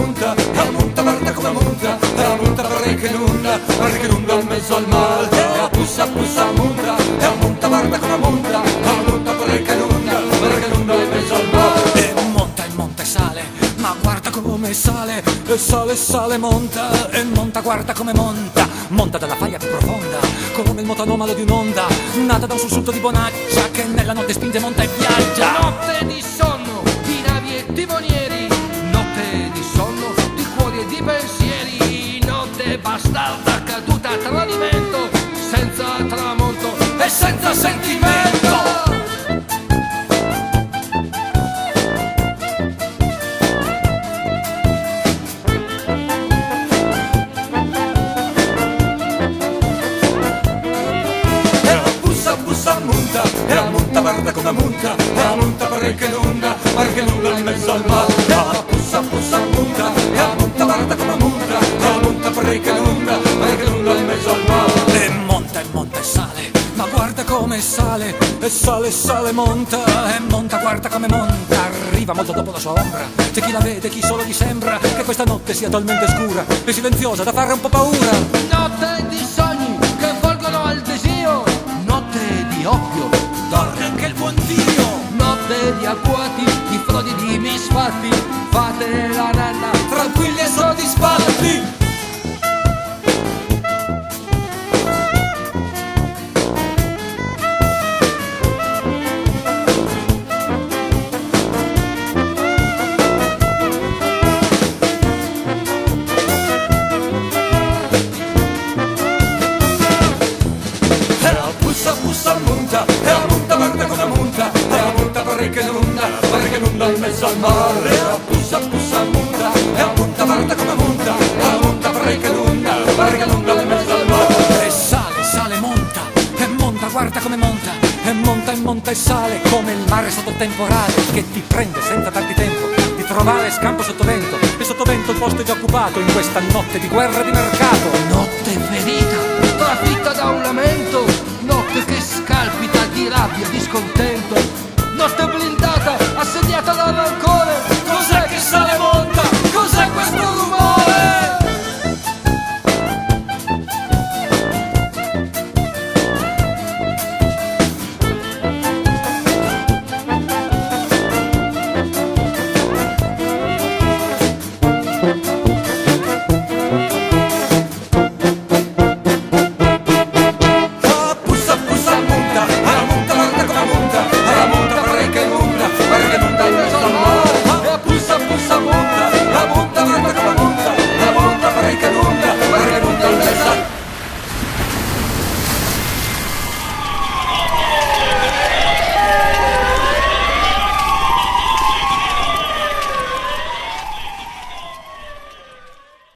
munta, guarda come munta, la munta perché inunda in mezzo al mare. La pussa munta, guarda come munta, la munta perché inunda in mezzo al mare. E monta e sale, ma guarda come sale, e sale, monta, guarda come monta dalla faglia più profonda, come il moto anomalo di un'onda, nata da un sussulto di bonaccia, che nella notte spinge, monta e viaggia. Notte di sonno, di navi e timonieri, notte di sonno, di cuori e di pensieri, notte bastarda caduta a tradimento, senza tramonto e senza sentimento. La munta guarda come munta, la munta perché inunda in mezzo al mare. La pussa munta, la munta guarda come munta, la munta perché inunda in mezzo al mare. E monta e sale, ma guarda come sale, e sale, monta, guarda come monta. Arriva molto dopo la sua ombra, c'è chi la vede, chi solo gli sembra che questa notte sia talmente scura e silenziosa da fare un po' paura. Notte di sogni che volgono al desio, notte di oppio, dorme anche il buon Dio. notte di agguati, di frodi, di misfatti, fate la nanna Tranquilli e soddisfatti. Pussa munta, la munta guarda come munta, la munta perché inunda in mezzo al mare. La pussa munta, la munta guarda come munta, la munta perché inunda in mezzo al mare. E sale, monta, guarda come monta, e sale come il mare sotto temporale, che ti prende senza darti tempo di trovare scampo sotto vento, e sotto vento il posto è già occupato in questa notte di guerra di mercato. notte ferita, trafitta da un lamento, notte che scalpita di rabbia, di scontento, notte blindata, assediata da rancore.